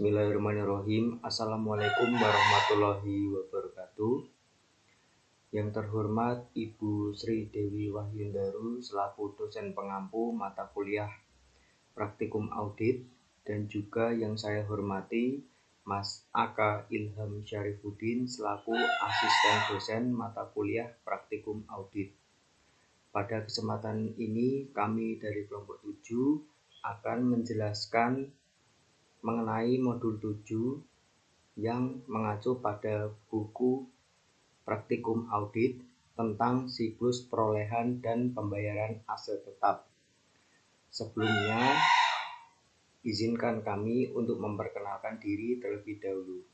Bismillahirrahmanirrahim. Assalamualaikum warahmatullahi wabarakatuh. Yang terhormat Ibu Sri Dewi Wahyundaru selaku dosen pengampu mata kuliah Praktikum Audit, dan juga yang saya hormati Mas Aka Ilham Syarifuddin selaku asisten dosen mata kuliah Praktikum Audit. Pada kesempatan ini kami dari kelompok 7 akan menjelaskan mengenai modul 7 yang mengacu pada buku Praktikum Audit tentang siklus perolehan dan pembayaran aset tetap. Sebelumnya, izinkan kami untuk memperkenalkan diri terlebih dahulu.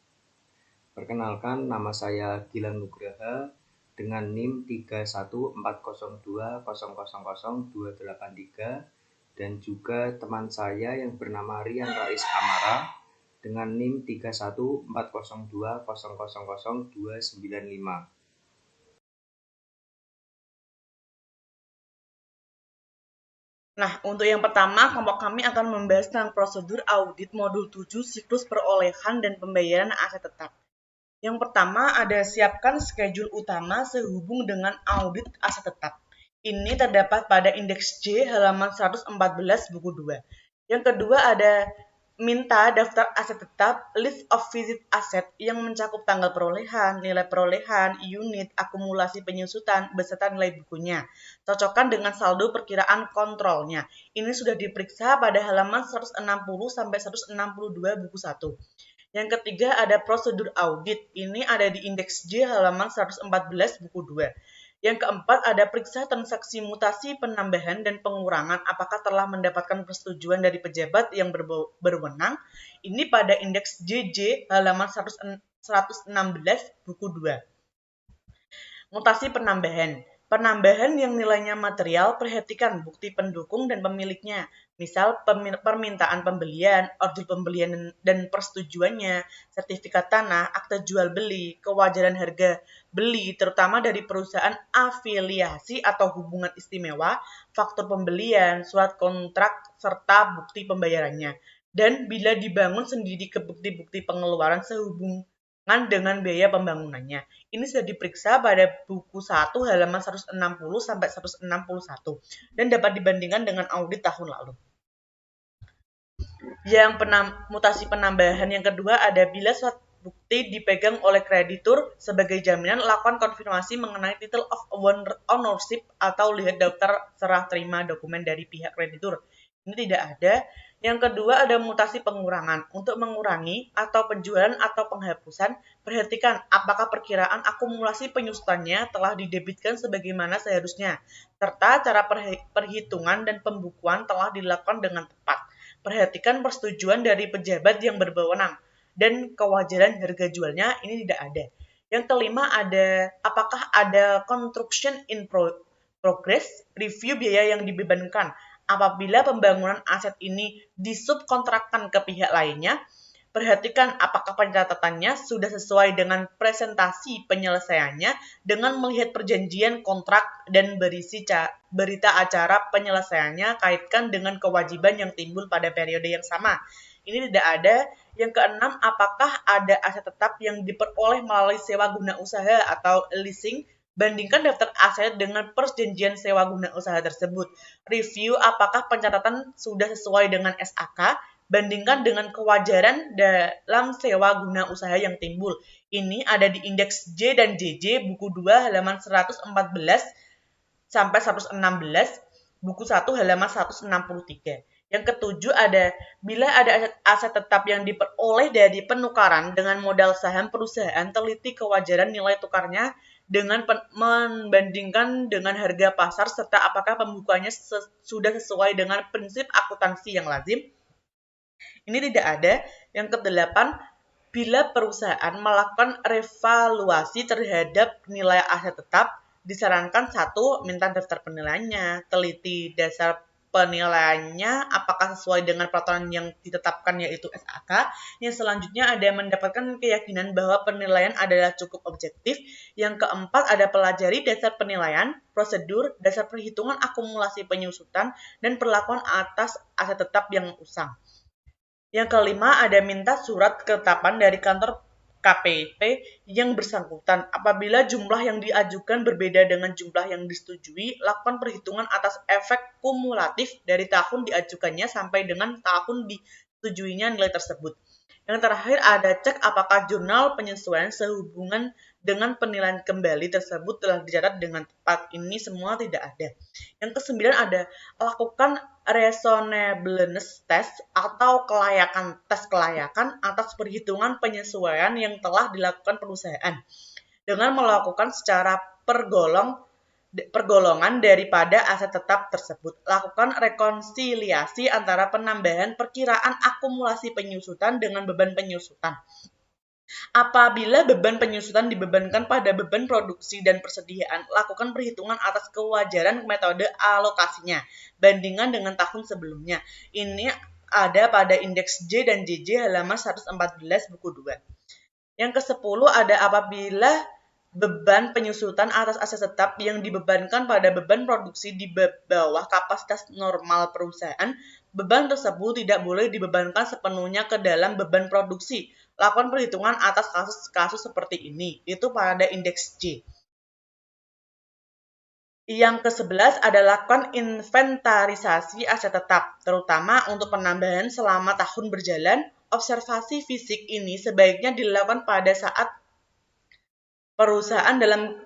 Perkenalkan, nama saya Gilang Nugraha dengan NIM 314020000283 dan juga teman saya yang bernama Rian Rais Amara dengan NIM 314020000295. Nah, untuk yang pertama, kelompok kami akan membahas tentang prosedur audit modul 7 siklus perolehan dan pembayaran aset tetap. Yang pertama ada siapkan schedule utama sehubung dengan audit aset tetap. Ini terdapat pada indeks J halaman 114 buku 2. Yang kedua ada minta daftar aset tetap, list of visit aset yang mencakup tanggal perolehan, nilai perolehan, unit, akumulasi penyusutan, beserta nilai bukunya. Cocokkan dengan saldo perkiraan kontrolnya. Ini sudah diperiksa pada halaman 160 sampai 162 buku 1. Yang ketiga ada prosedur audit. Ini ada di indeks J halaman 114 buku 2. Yang keempat ada periksa transaksi mutasi penambahan dan pengurangan apakah telah mendapatkan persetujuan dari pejabat yang berwenang. Ini pada indeks JJ halaman 116 buku 2. Mutasi penambahan. Penambahan yang nilainya material, perhatikan bukti pendukung dan pemiliknya. Misal permintaan pembelian, order pembelian dan persetujuannya, sertifikat tanah, akte jual beli, kewajaran harga beli terutama dari perusahaan afiliasi atau hubungan istimewa, faktur pembelian, surat kontrak serta bukti pembayarannya. Dan bila dibangun sendiri ke bukti-bukti pengeluaran sehubungan dengan biaya pembangunannya. Ini sudah diperiksa pada buku 1 halaman 160 sampai 161 dan dapat dibandingkan dengan audit tahun lalu. Yang mutasi penambahan yang kedua ada bila suatu bukti dipegang oleh kreditur sebagai jaminan, lakukan konfirmasi mengenai title of ownership atau lihat daftar serah terima dokumen dari pihak kreditur. Ini tidak ada. Yang kedua ada mutasi pengurangan. Untuk mengurangi atau penjualan atau penghapusan, perhatikan apakah perkiraan akumulasi penyusutannya telah didebitkan sebagaimana seharusnya, serta cara perhitungan dan pembukuan telah dilakukan dengan tepat. Perhatikan persetujuan dari pejabat yang berwenang dan kewajaran harga jualnya ini tidak ada. Yang kelima ada apakah ada construction in progress, review biaya yang dibebankan. Apabila pembangunan aset ini disubkontrakkan ke pihak lainnya, perhatikan apakah pencatatannya sudah sesuai dengan presentasi penyelesaiannya dengan melihat perjanjian kontrak dan berita acara penyelesaiannya kaitkan dengan kewajiban yang timbul pada periode yang sama. Ini tidak ada. Yang keenam, apakah ada aset tetap yang diperoleh melalui sewa guna usaha atau leasing? Bandingkan daftar aset dengan perjanjian sewa guna usaha tersebut. Review apakah pencatatan sudah sesuai dengan SAK. Bandingkan dengan kewajaran dalam sewa guna usaha yang timbul. Ini ada di indeks J dan JJ buku 2 halaman 114 sampai 116, buku 1 halaman 163. Yang ketujuh ada bila ada aset tetap yang diperoleh dari penukaran dengan modal saham perusahaan, teliti kewajaran nilai tukarnya dengan membandingkan dengan harga pasar serta apakah pembukuannya sudah sesuai dengan prinsip akuntansi yang lazim. Ini tidak ada. Yang kedelapan, bila perusahaan melakukan revaluasi terhadap nilai aset tetap, disarankan 1. Minta daftar penilaiannya, teliti dasar penilaiannya apakah sesuai dengan peraturan yang ditetapkan yaitu SAK. Yang selanjutnya ada mendapatkan keyakinan bahwa penilaian adalah cukup objektif. Yang keempat ada pelajari dasar penilaian, prosedur, dasar perhitungan akumulasi penyusutan, dan perlakuan atas aset tetap yang usang. Yang kelima, ada minta surat ketetapan dari kantor KPP yang bersangkutan. Apabila jumlah yang diajukan berbeda dengan jumlah yang disetujui, lakukan perhitungan atas efek kumulatif dari tahun diajukannya sampai dengan tahun disetujuinya nilai tersebut. Yang terakhir ada cek apakah jurnal penyesuaian sehubungan dengan penilaian kembali tersebut telah dicatat dengan tepat. Ini semua tidak ada. Yang kesembilan ada lakukan reasonableness test atau tes kelayakan atas perhitungan penyesuaian yang telah dilakukan perusahaan dengan melakukan secara pergolongan daripada aset tetap tersebut. Lakukan rekonsiliasi antara penambahan perkiraan akumulasi penyusutan dengan beban penyusutan. Apabila beban penyusutan dibebankan pada beban produksi dan persediaan, lakukan perhitungan atas kewajaran metode alokasinya, bandingkan dengan tahun sebelumnya. Ini ada pada indeks J dan JJ halaman 114 buku 2. Yang ke-10 ada apabila beban penyusutan atas aset tetap yang dibebankan pada beban produksi di bawah kapasitas normal perusahaan, beban tersebut tidak boleh dibebankan sepenuhnya ke dalam beban produksi. Lakukan perhitungan atas kasus-kasus seperti ini. Itu pada indeks J. Yang ke-11 adalah lakukan inventarisasi aset tetap, terutama untuk penambahan selama tahun berjalan. Observasi fisik ini sebaiknya dilakukan pada saat perusahaan dalam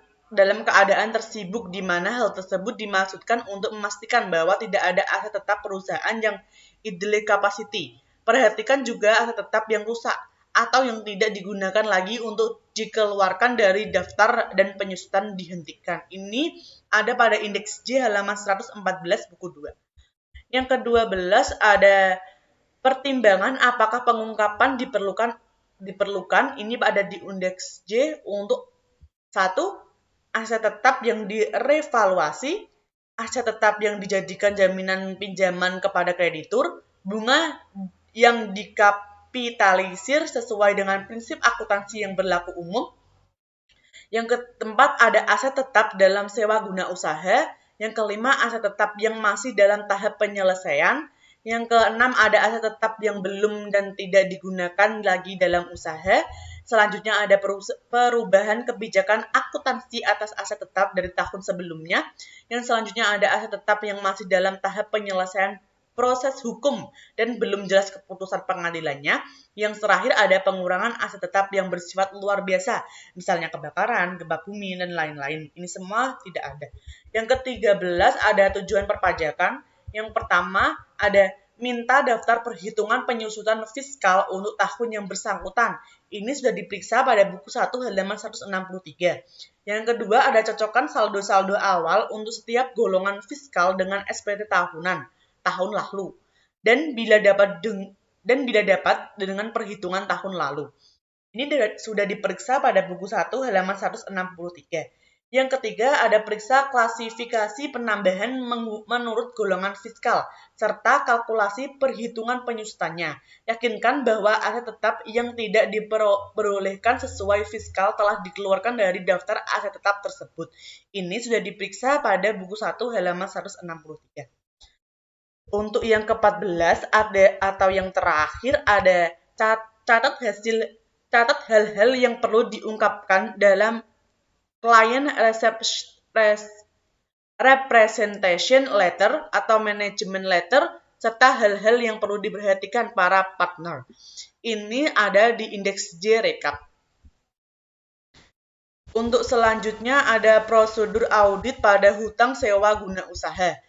keadaan tersibuk, di mana hal tersebut dimaksudkan untuk memastikan bahwa tidak ada aset tetap perusahaan yang idle capacity. Perhatikan juga aset tetap yang rusak atau yang tidak digunakan lagi untuk dikeluarkan dari daftar dan penyusutan dihentikan. Ini ada pada indeks J halaman 114 buku 2. Yang ke-12 ada pertimbangan apakah pengungkapan diperlukan. Ini ada di indeks J untuk 1. Aset tetap yang direvaluasi, aset tetap yang dijadikan jaminan pinjaman kepada kreditur, bunga yang dikapitalisir sesuai dengan prinsip akuntansi yang berlaku umum. Yang keempat ada aset tetap dalam sewa guna usaha. Yang kelima aset tetap yang masih dalam tahap penyelesaian. Yang keenam ada aset tetap yang belum dan tidak digunakan lagi dalam usaha. Selanjutnya ada perubahan kebijakan akuntansi atas aset tetap dari tahun sebelumnya. Yang selanjutnya ada aset tetap yang masih dalam tahap penyelesaian proses hukum dan belum jelas keputusan pengadilannya. Yang terakhir ada pengurangan aset tetap yang bersifat luar biasa, misalnya kebakaran, gempa bumi, dan lain-lain. Ini semua tidak ada. Yang ke-13 ada tujuan perpajakan. Yang pertama ada minta daftar perhitungan penyusutan fiskal untuk tahun yang bersangkutan. Ini sudah diperiksa pada buku 1 halaman 163. Yang kedua ada cocokkan saldo-saldo awal untuk setiap golongan fiskal dengan SPT tahunan, tahun lalu. Dan bila dapat dengan perhitungan tahun lalu. Ini sudah diperiksa pada buku 1 halaman 163. Yang ketiga ada periksa klasifikasi penambahan menurut golongan fiskal, serta kalkulasi perhitungan penyusutannya. Yakinkan bahwa aset tetap yang tidak diperolehkan sesuai fiskal telah dikeluarkan dari daftar aset tetap tersebut. Ini sudah diperiksa pada buku 1 halaman 163. Untuk yang ke-14 ada atau yang terakhir ada catat hal-hal yang perlu diungkapkan dalam client representation letter atau management letter, serta hal-hal yang perlu diperhatikan para partner. Ini ada di indeks J rekap. Untuk selanjutnya ada prosedur audit pada hutang sewa guna usaha.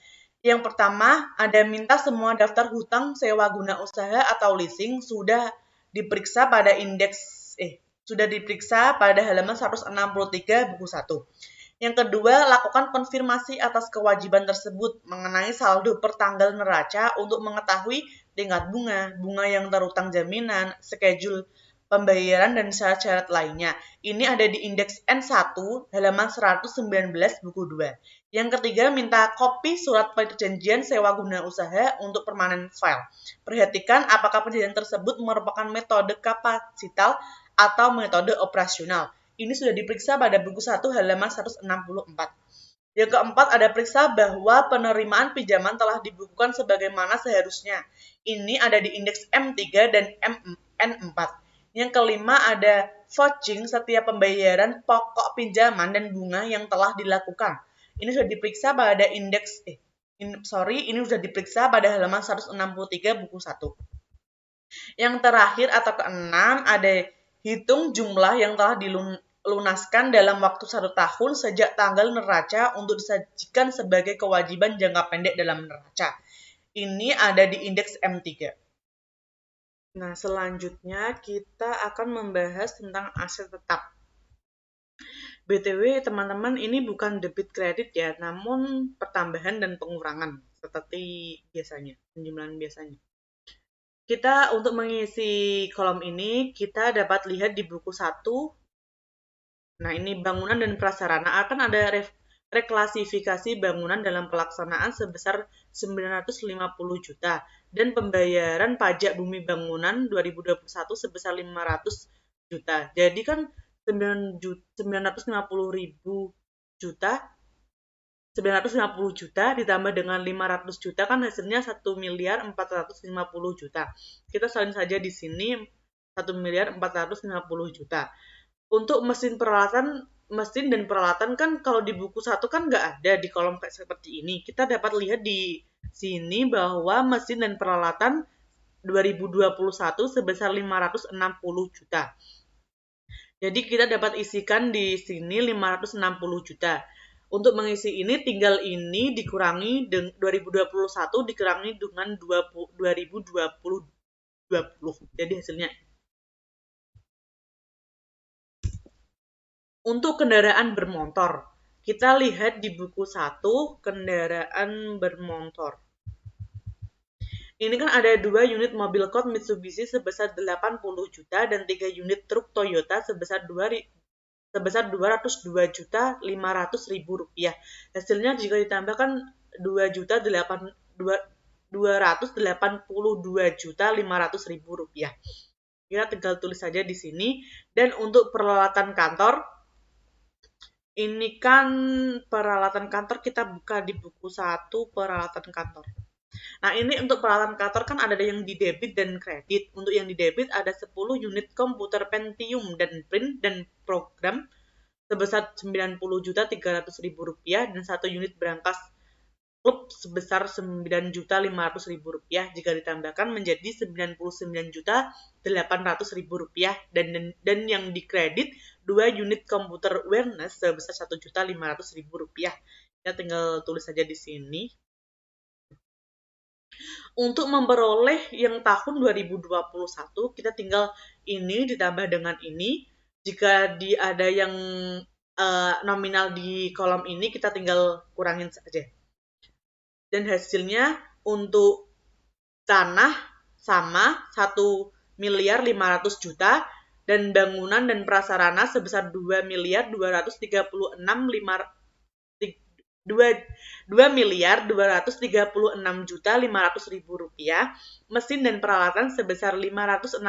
Yang pertama ada minta semua daftar hutang sewa guna usaha atau leasing sudah diperiksa pada halaman 163 buku 1. Yang kedua, lakukan konfirmasi atas kewajiban tersebut mengenai saldo per tanggal neraca untuk mengetahui tingkat bunga yang terutang jaminan, schedule pembayaran, dan syarat-syarat lainnya. Ini ada di indeks N1 halaman 119 buku 2. Yang ketiga, minta kopi surat perjanjian sewa guna usaha untuk permanent file. Perhatikan apakah perjanjian tersebut merupakan metode kapasital atau metode operasional. Ini sudah diperiksa pada buku 1 halaman 164. Yang keempat, ada periksa bahwa penerimaan pinjaman telah dibukukan sebagaimana seharusnya. Ini ada di indeks M3 dan N4. Yang kelima, ada vouching setiap pembayaran pokok pinjaman dan bunga yang telah dilakukan. Ini sudah diperiksa pada ini sudah diperiksa pada halaman 163 buku 1. Yang terakhir atau keenam, ada hitung jumlah yang telah dilunaskan dalam waktu 1 tahun sejak tanggal neraca untuk disajikan sebagai kewajiban jangka pendek dalam neraca. Ini ada di indeks M3. Nah, selanjutnya kita akan membahas tentang aset tetap. BTW, teman-teman, ini bukan debit kredit ya, namun pertambahan dan pengurangan seperti biasanya, penjumlahan biasanya. Kita untuk mengisi kolom ini, kita dapat lihat di buku 1. Nah, ini bangunan dan prasarana akan ada reklasifikasi bangunan dalam pelaksanaan sebesar 950 juta dan pembayaran pajak bumi bangunan 2021 sebesar 500 juta. Jadi kan 950.000 juta 950 juta ditambah dengan 500 juta kan hasilnya 1.450 juta. Kita salin saja di sini 1.450 juta. Untuk mesin dan peralatan kan kalau di buku 1 kan nggak ada di kolom kayak seperti ini. Kita dapat lihat di sini bahwa mesin dan peralatan 2021 sebesar 560 juta. Jadi kita dapat isikan di sini 560 juta. Untuk mengisi ini tinggal ini dikurangi 2021 dikurangi dengan 2020. Jadi hasilnya. Untuk kendaraan bermotor, kita lihat di buku 1 kendaraan bermotor. Ini kan ada 2 unit mobil coach Mitsubishi sebesar 80 juta dan 3 unit truk Toyota sebesar 202 juta 500 ribu rupiah. Hasilnya jika ditambahkan 282 juta 500 ribu rupiah. Kita tinggal tulis saja di sini. Dan untuk peralatan kantor, ini kan peralatan kantor kita buka di buku 1 peralatan kantor. Nah, ini untuk peralatan kantor kan ada yang di debit dan kredit. Untuk yang di debit ada 10 unit komputer Pentium dan print dan program sebesar 90.300.000 rupiah dan 1 unit brankas klub sebesar 9.500.000 rupiah jika ditambahkan menjadi 99.800.000 rupiah dan yang dikredit 2 unit komputer awareness sebesar 1.500.000 rupiah. Kita tinggal tulis saja di sini. Untuk memperoleh yang tahun 2021 kita tinggal ini ditambah dengan ini. Jika ada yang nominal di kolom ini kita tinggal kurangin saja. Dan hasilnya untuk tanah sama 1.500.000 juta dan bangunan dan prasarana sebesar 2.236.500.000 rupiah, mesin dan peralatan sebesar 560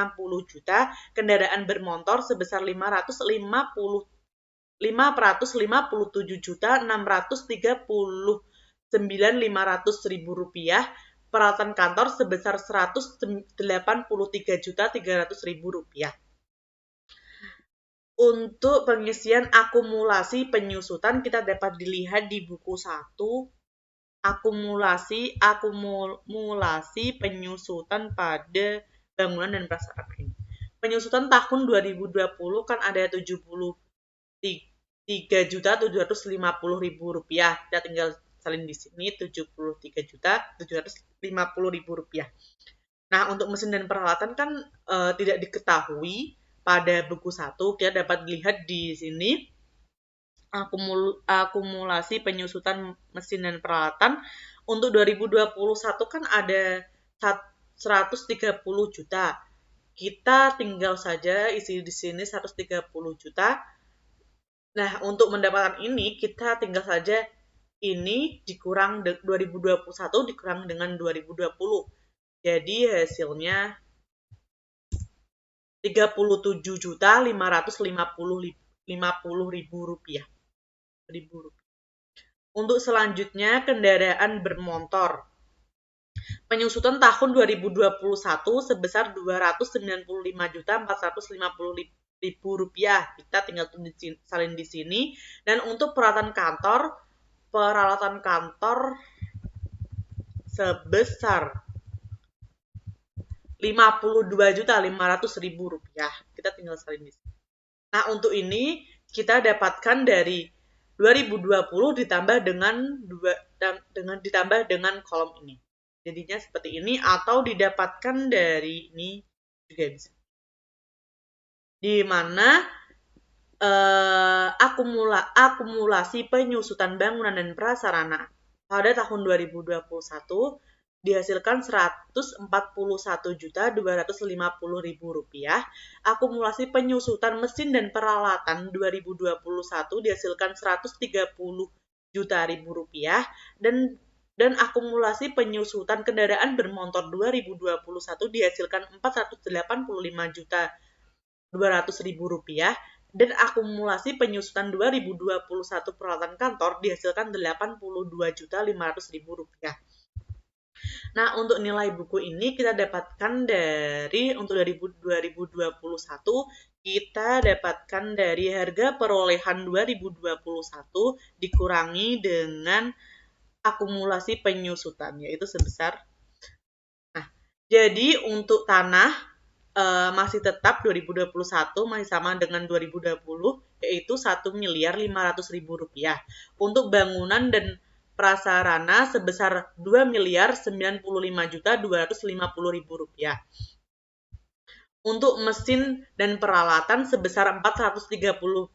juta, kendaraan bermotor sebesar 557 juta 639.500.000 rupiah, peralatan kantor sebesar 183 juta 300.000 rupiah. Untuk pengisian akumulasi penyusutan kita dapat dilihat di buku 1 akumulasi penyusutan pada bangunan dan prasarana ini. Penyusutan tahun 2020 kan ada 73.750.000 rupiah. Kita tinggal salin di sini 73.750.000 rupiah. Nah, untuk mesin dan peralatan kan tidak diketahui pada buku 1, kita dapat lihat di sini akumulasi penyusutan mesin dan peralatan untuk 2021 kan ada 130 juta. Kita tinggal saja isi di sini 130 juta. Nah, untuk mendapatkan ini kita tinggal saja ini dikurang 2021 dikurang dengan 2020. Jadi hasilnya 37.550.000 rupiah. Untuk selanjutnya, kendaraan bermotor. Penyusutan tahun 2021 sebesar Rp295.450.000. Kita tinggal salin di sini. Dan untuk peralatan kantor sebesar Rp52.500.000. Kita tinggal salin di sini. Nah, untuk ini kita dapatkan dari 2020 ditambah dengan kolom ini. Jadinya seperti ini, atau didapatkan dari ini juga bisa. Di mana akumulasi penyusutan bangunan dan prasarana pada tahun 2021 dihasilkan Rp141.250.000. Akumulasi penyusutan mesin dan peralatan 2021 dihasilkan Rp130.000.000 dan akumulasi penyusutan kendaraan bermotor 2021 dihasilkan Rp485.200.000 dan akumulasi penyusutan 2021 peralatan kantor dihasilkan Rp82.500.000. Nah, untuk nilai buku ini kita dapatkan untuk 2021 kita dapatkan dari harga perolehan 2021 dikurangi dengan akumulasi penyusutan, yaitu sebesar. Nah, jadi untuk tanah masih tetap 2021 masih sama dengan 2020, yaitu Rp1.500.000. Untuk bangunan dan prasarana sebesar Rp2.095.250.000. Untuk mesin dan peralatan sebesar Rp430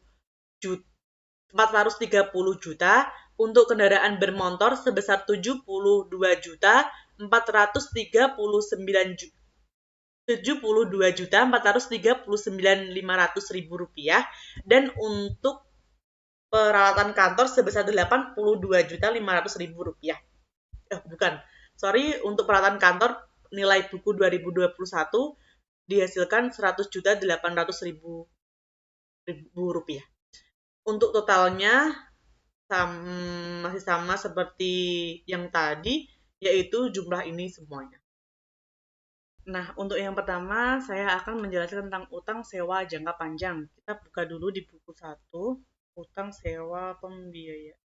juta. Untuk kendaraan bermotor sebesar Rp72.439.500.000 dan untuk peralatan kantor sebesar Rp82.500.000. Untuk peralatan kantor nilai buku 2021 dihasilkan Rp100.800.000. Untuk totalnya masih sama seperti yang tadi, yaitu jumlah ini semuanya. Nah, untuk yang pertama, saya akan menjelaskan tentang utang sewa jangka panjang. Kita buka dulu di buku 1, utang sewa pembiayaan.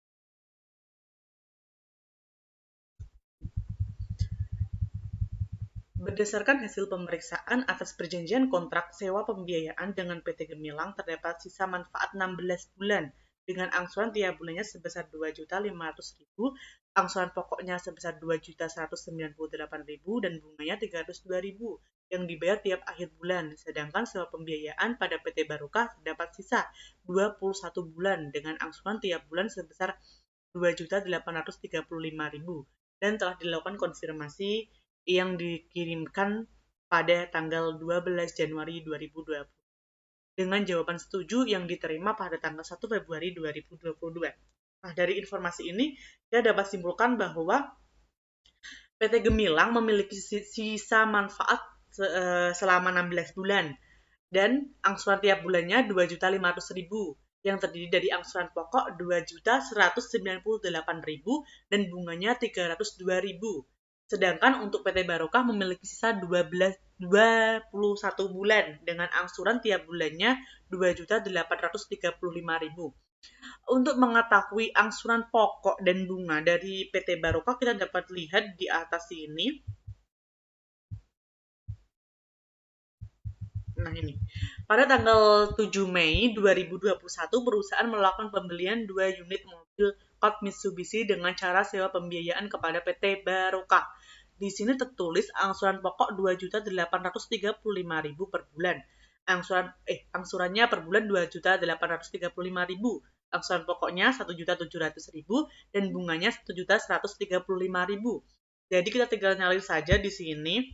Berdasarkan hasil pemeriksaan atas perjanjian kontrak sewa pembiayaan dengan PT Gemilang, terdapat sisa manfaat 16 bulan dengan angsuran tiap bulannya sebesar Rp2.500.000, angsuran pokoknya sebesar Rp2.198.000 dan bunganya Rp302.000 yang dibayar tiap akhir bulan. Sedangkan sewa pembiayaan pada PT Barokah terdapat sisa 21 bulan dengan angsuran tiap bulan sebesar Rp2.835.000 dan telah dilakukan konfirmasi yang dikirimkan pada tanggal 12 Januari 2020. Dengan jawaban setuju yang diterima pada tanggal 1 Februari 2022. Nah, dari informasi ini, kita dapat simpulkan bahwa PT Gemilang memiliki sisa manfaat selama 16 bulan dan angsuran tiap bulannya Rp2.500.000 yang terdiri dari angsuran pokok Rp2.198.000 dan bunganya Rp302.000. Sedangkan untuk PT Barokah memiliki sisa 21 bulan dengan angsuran tiap bulannya Rp2.835.000. Untuk mengetahui angsuran pokok dan bunga dari PT Barokah, kita dapat lihat di atas ini. Nah, ini. Pada tanggal 7 Mei 2021, perusahaan melakukan pembelian 2 unit mobil Colt Mitsubishi dengan cara sewa pembiayaan kepada PT Barokah. Di sini tertulis angsuran pokok Rp2.835.000 per bulan. Angsurannya per bulan Rp2.835.000. Angsuran pokoknya Rp1.700.000 dan bunganya Rp1.135.000. Jadi kita tinggal nyalin saja di sini.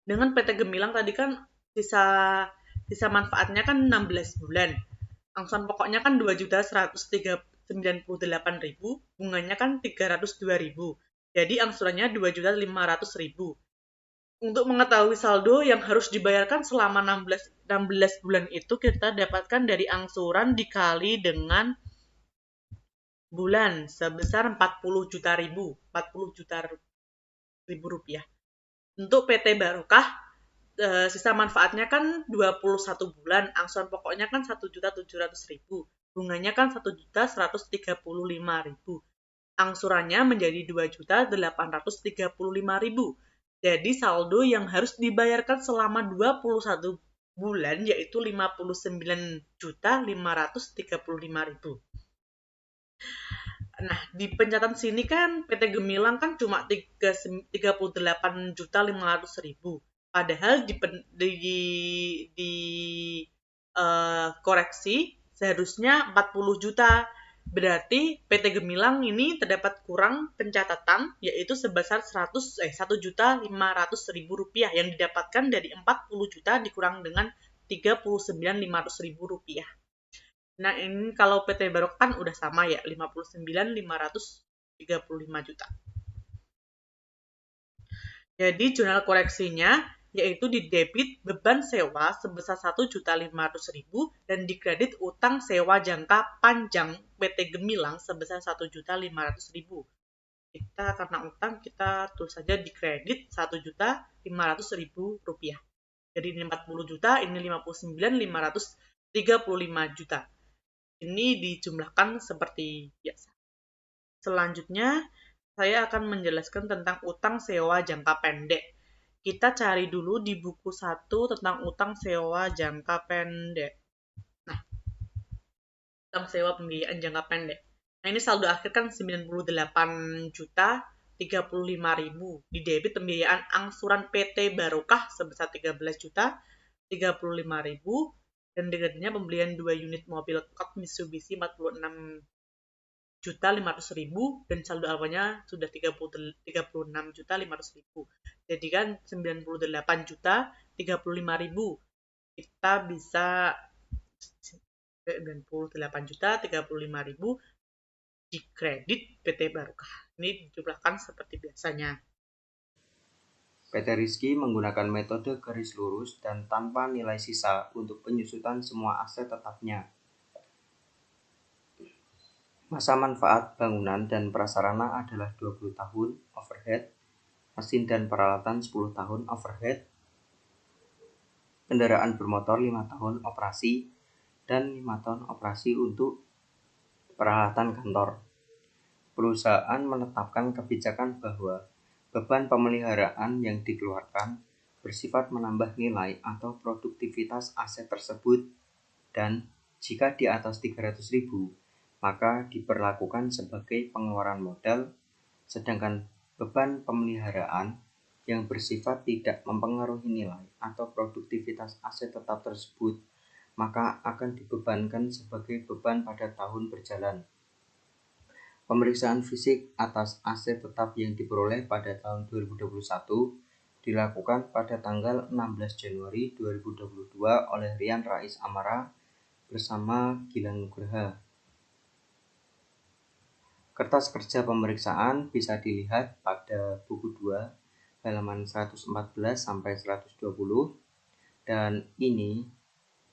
Dengan PT Gemilang tadi kan sisa manfaatnya kan 16 bulan. Angsuran pokoknya kan Rp2.198.000, bunganya kan Rp302.000. Jadi angsurannya Rp2.500.000. Untuk mengetahui saldo yang harus dibayarkan selama 16 bulan itu, kita dapatkan dari angsuran dikali dengan bulan sebesar 40 juta rupiah. Untuk PT Barokah, sisa manfaatnya kan 21 bulan, angsuran pokoknya kan 1.700.000, bunganya kan 1.135.000. Angsurannya menjadi 2.835.000. Jadi saldo yang harus dibayarkan selama 21 bulan yaitu 59.535.000. Nah, di pencatatan sini kan PT Gemilang kan cuma 38.500.000. Padahal koreksi seharusnya 40 juta. Berarti PT Gemilang ini terdapat kurang pencatatan yaitu sebesar 1.500.000 rupiah yang didapatkan dari 40 juta dikurang dengan 39.500.000 rupiah. Nah, ini kalau PT Barokah kan udah sama ya, 59.535 juta. Jadi jurnal koreksinya yaitu di debit beban sewa sebesar 1.500.000 dan dikredit utang sewa jangka panjang PT Gemilang sebesar 1.500.000. Kita karena utang kita tulis saja dikredit 1.500.000 rupiah. Jadi ini 40 juta, ini 59.535 juta. Ini dijumlahkan seperti biasa. Selanjutnya, saya akan menjelaskan tentang utang sewa jangka pendek. Kita cari dulu di buku 1 tentang utang sewa jangka pendek. Nah, utang sewa pembiayaan jangka pendek. Nah, ini saldo akhir kan 98 juta 35.000. Di debit pembiayaan angsuran PT Barokah sebesar 13 juta 35.000 dan dikreditnya pembelian 2 unit mobil Colt Mitsubishi 46 juta 500.000 dan saldo awalnya sudah 36 juta 500.000. Jadi kan 98 juta 35.000. Kita bisa 98 juta 35.000 di kredit PT Barokah. Ini dijumlahkan seperti biasanya. PT Rizky menggunakan metode garis lurus dan tanpa nilai sisa untuk penyusutan semua aset tetapnya. Masa manfaat bangunan dan prasarana adalah 20 tahun overhead, mesin dan peralatan 10 tahun overhead, kendaraan bermotor 5 tahun operasi, dan 5 tahun operasi untuk peralatan kantor. Perusahaan menetapkan kebijakan bahwa beban pemeliharaan yang dikeluarkan bersifat menambah nilai atau produktivitas aset tersebut dan jika di atas 300.000 maka diperlakukan sebagai pengeluaran modal, sedangkan beban pemeliharaan yang bersifat tidak mempengaruhi nilai atau produktivitas aset tetap tersebut maka akan dibebankan sebagai beban pada tahun berjalan. Pemeriksaan fisik atas aset tetap yang diperoleh pada tahun 2021 dilakukan pada tanggal 16 Januari 2022 oleh Rian Rais Amara bersama Gilang Nugraha. Kertas kerja pemeriksaan bisa dilihat pada buku 2 halaman 114 sampai 120 dan ini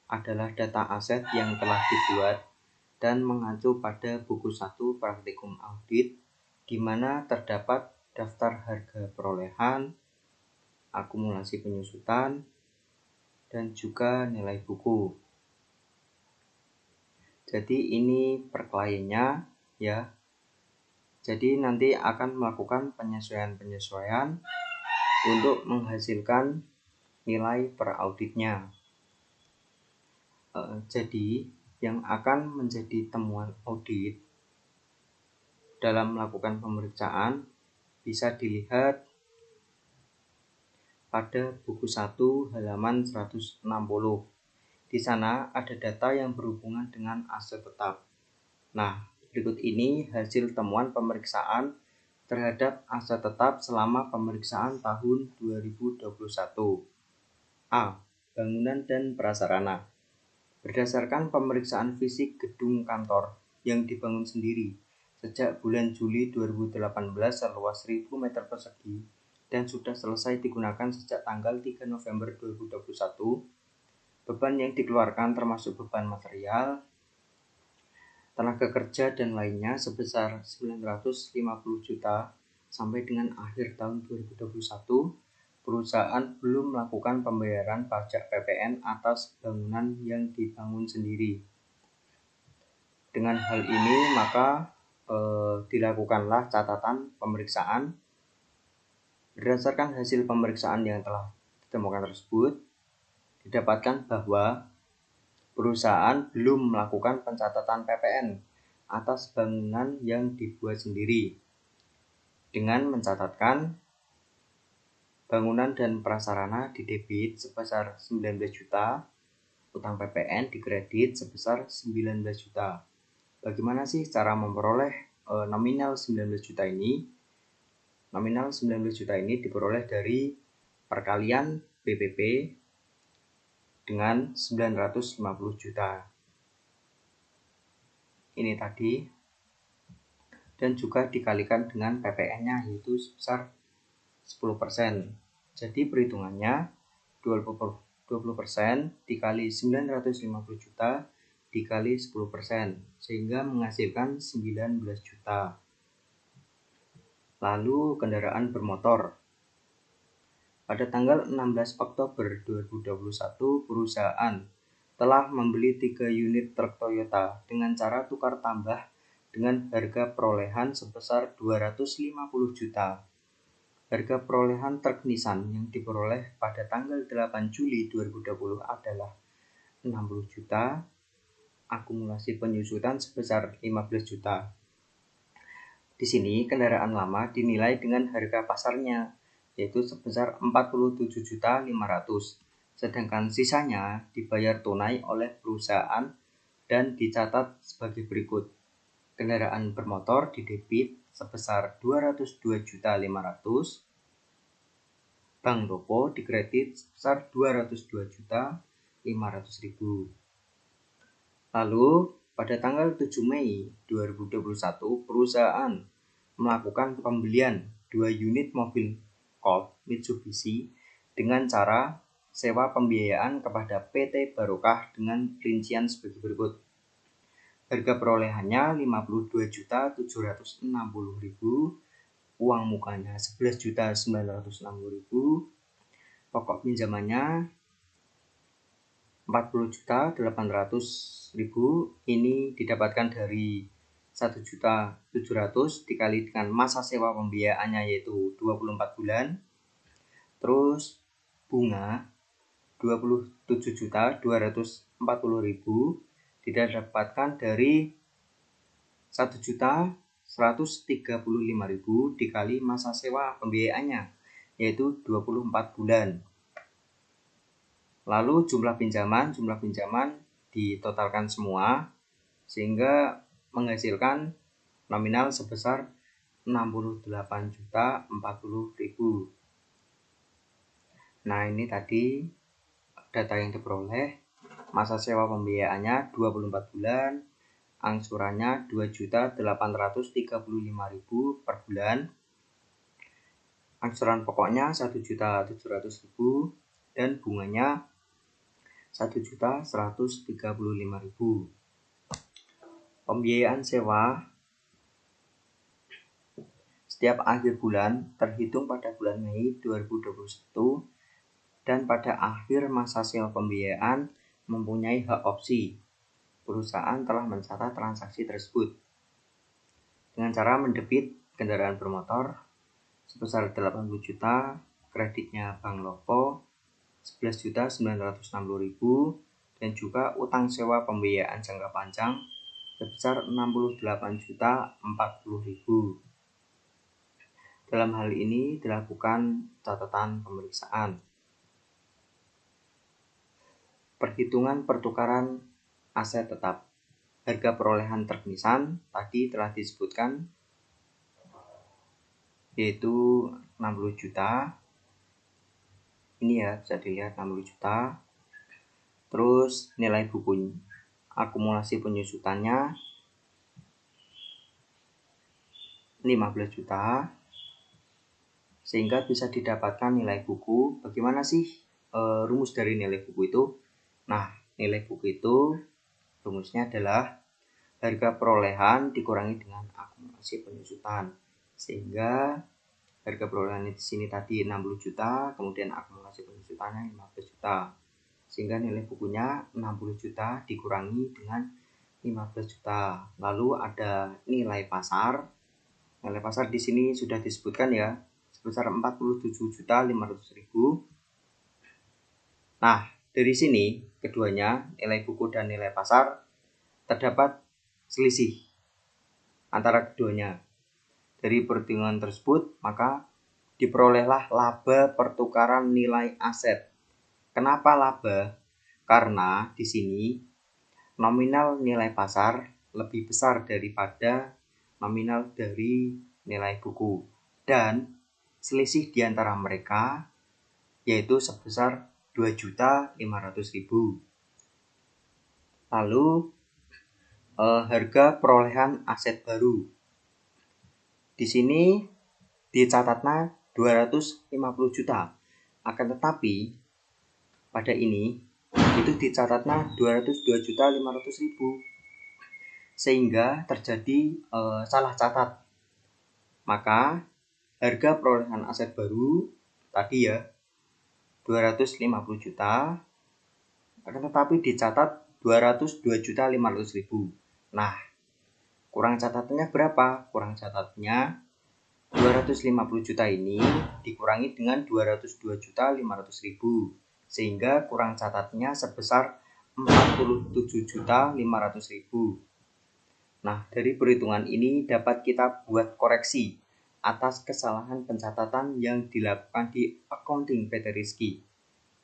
adalah data aset yang telah dibuat dan mengacu pada buku 1 praktikum audit di mana terdapat daftar harga perolehan, akumulasi penyusutan, dan juga nilai buku. Jadi ini per kliennya ya. Jadi nanti akan melakukan penyesuaian-penyesuaian untuk menghasilkan nilai per auditnya. Jadi yang akan menjadi temuan audit dalam melakukan pemeriksaan bisa dilihat pada buku 1 halaman 160. Di sana ada data yang berhubungan dengan aset tetap. Nah, berikut ini hasil temuan pemeriksaan terhadap aset tetap selama pemeriksaan tahun 2021. A. Bangunan dan prasarana. Berdasarkan pemeriksaan fisik gedung kantor yang dibangun sendiri sejak bulan Juli 2018 seluas 1.000 meter persegi dan sudah selesai digunakan sejak tanggal 3 November 2021, beban yang dikeluarkan termasuk beban material, tenaga kerja dan lainnya sebesar 950 juta sampai dengan akhir tahun 2021, perusahaan belum melakukan pembayaran pajak PPN atas bangunan yang dibangun sendiri. Dengan hal ini maka dilakukanlah catatan pemeriksaan. Berdasarkan hasil pemeriksaan yang telah ditemukan tersebut, didapatkan bahwa perusahaan belum melakukan pencatatan PPN atas bangunan yang dibuat sendiri dengan mencatatkan bangunan dan prasarana didebit sebesar 19 juta, utang PPN dikredit sebesar 19 juta. Bagaimana sih cara memperoleh nominal 19 juta ini? Nominal 19 juta ini diperoleh dari perkalian BPP dengan 950 juta. Ini tadi. Dan juga dikalikan dengan PPN-nya yaitu sebesar 10%. Jadi perhitungannya 20% dikali 950 juta dikali 10%, sehingga menghasilkan 19 juta. Lalu kendaraan bermotor. Pada tanggal 16 Oktober 2021, perusahaan telah membeli 3 unit truk Toyota dengan cara tukar tambah dengan harga perolehan sebesar 250 juta. Harga perolehan truk Nissan yang diperoleh pada tanggal 8 Juli 2020 adalah 60 juta, akumulasi penyusutan sebesar 15 juta. Di sini kendaraan lama dinilai dengan harga pasarnya yaitu sebesar 47.500.000, sedangkan sisanya dibayar tunai oleh perusahaan dan dicatat sebagai berikut. Kendaraan bermotor didebit sebesar 202.500.000, Bank Toko dikredit sebesar 202.500.000. Lalu, pada tanggal 7 Mei 2021, perusahaan melakukan pembelian 2 unit mobil Colt Mitsubishi dengan cara sewa pembiayaan kepada PT Barokah dengan rincian sebagai berikut. Harga perolehannya 52.760.000, uang mukanya 11.960.000, pokok pinjamannya 40.800.000, ini didapatkan dari 1.700.000 dikali dengan masa sewa pembiayaannya yaitu 24 bulan. Terus bunga 27.240.000 didapatkan dari 1.135.000 dikali masa sewa pembiayaannya yaitu 24 bulan. Lalu jumlah pinjaman ditotalkan semua sehingga menghasilkan nominal sebesar 68.040.000. Nah, ini tadi data yang diperoleh. Masa sewa pembiayaannya 24 bulan, angsurannya 2.835.000 per bulan. Angsuran pokoknya 1.700.000 dan bunganya 1.135.000. Pembiayaan sewa setiap akhir bulan terhitung pada bulan Mei 2021 dan pada akhir masa sewa pembiayaan mempunyai hak opsi. Perusahaan telah mencatat transaksi tersebut dengan cara mendebit kendaraan bermotor sebesar 80 juta, kreditnya Bank Lopo 11.960.000 dan juga utang sewa pembiayaan jangka panjang sebesar 68.040.000. Dalam hal ini dilakukan catatan pemeriksaan. Perhitungan pertukaran aset tetap. Harga perolehan truk Nissan tadi telah disebutkan yaitu 60 juta. Ini ya bisa dilihat 60 juta. Terus nilai buku akumulasi penyusutannya 15 juta. Sehingga bisa didapatkan nilai buku. Bagaimana sih rumus dari nilai buku itu? Nah, nilai buku itu rumusnya adalah harga perolehan dikurangi dengan akumulasi penyusutan, sehingga harga perolehan di sini tadi 60 juta, kemudian akumulasi penyusutannya 15 juta, sehingga nilai bukunya 60 juta dikurangi dengan 15 juta. Lalu ada nilai pasar. Nilai pasar di sini sudah disebutkan ya, sebesar 47.500.000. Nah, dari sini keduanya, nilai buku dan nilai pasar, terdapat selisih antara keduanya. Dari perhitungan tersebut, maka diperolehlah laba pertukaran nilai aset. Kenapa laba? Karena di sini nominal nilai pasar lebih besar daripada nominal dari nilai buku, dan selisih di antara mereka yaitu sebesar 2.500.000. Lalu harga perolehan aset baru. Di sini dicatatnya 250 juta. Akan tetapi pada ini itu dicatatnya 202.500.000. Sehingga terjadi salah catat. Maka harga perolehan aset baru tadi ya 250 juta, akan tetapi dicatat 202.500.000. Nah, kurang catatannya berapa? Kurang catatannya 250 juta ini dikurangi dengan 202.500.000, sehingga kurang catatnya sebesar 47.500.000. Nah, dari perhitungan ini dapat kita buat koreksi atas kesalahan pencatatan yang dilakukan di accounting PT Rizky.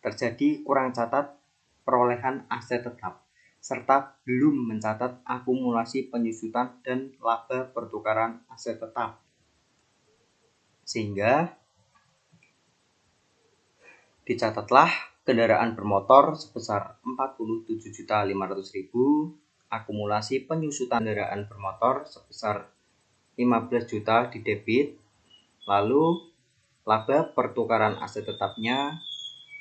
Terjadi kurang catat perolehan aset tetap, serta belum mencatat akumulasi penyusutan dan laba pertukaran aset tetap. Sehingga dicatatlah kendaraan bermotor sebesar 47.500.000, akumulasi penyusutan kendaraan bermotor sebesar 15 juta di debit, lalu laba pertukaran aset tetapnya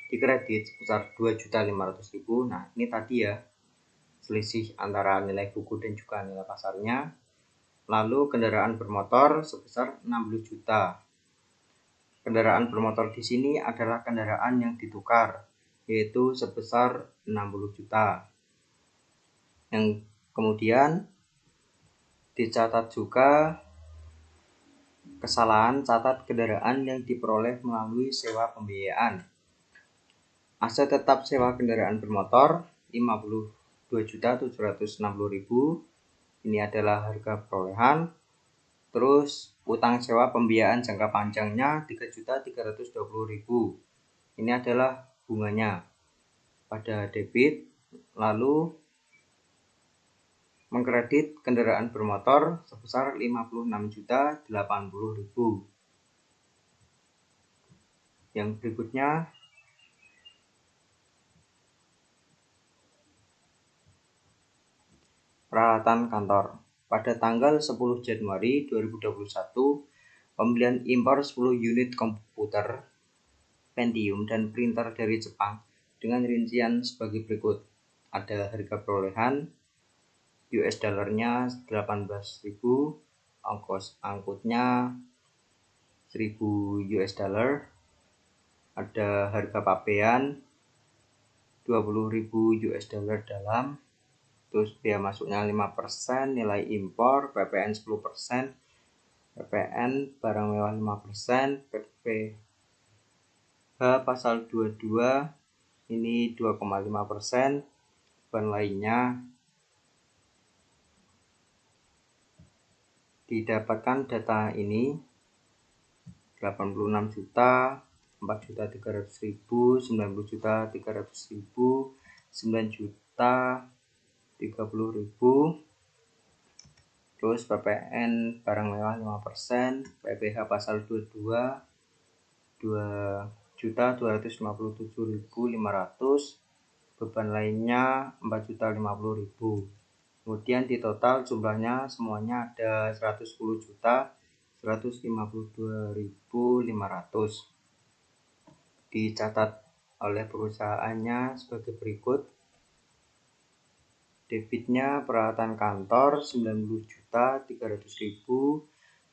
di kredit sebesar 2.500.000. Nah, ini tadi ya selisih antara nilai buku dan juga nilai pasarnya. Lalu kendaraan bermotor sebesar 60 juta. Kendaraan bermotor di sini adalah kendaraan yang ditukar, yaitu sebesar 60 juta. Yang kemudian dicatat juga kesalahan catat kendaraan yang diperoleh melalui sewa pembiayaan. Aset tetap sewa kendaraan bermotor 52.760.000. Ini adalah harga perolehan. Terus utang sewa pembiayaan jangka panjangnya 3.320.000. Ini adalah bunganya pada debit. Lalu mengkredit kendaraan bermotor sebesar 56.080.000. Yang berikutnya peralatan kantor. Pada tanggal 10 Januari 2021, pembelian impor 10 unit komputer Pentium dan printer dari Jepang dengan rincian sebagai berikut. Ada harga perolehan US dollarnya 18.000, ongkos angkutnya 1.000 US dollar, ada harga pabean 20.000 US dollar dalam, terus biaya masuknya 5%, nilai impor, PPN 10%, PPN barang mewah 5%, PPh pasal 22 ini 2,5%, beban lainnya. Didapatkan data ini 86 juta, 4.300.000, 90 juta 300.000, 9 juta 30.000. Terus PPN barang mewah 5%, PPh pasal 22 2.257.500, beban lainnya 4.050.000. Kemudian di total jumlahnya semuanya ada 110.152.500. Dicatat oleh perusahaannya sebagai berikut. Debitnya peralatan kantor 90.300.000,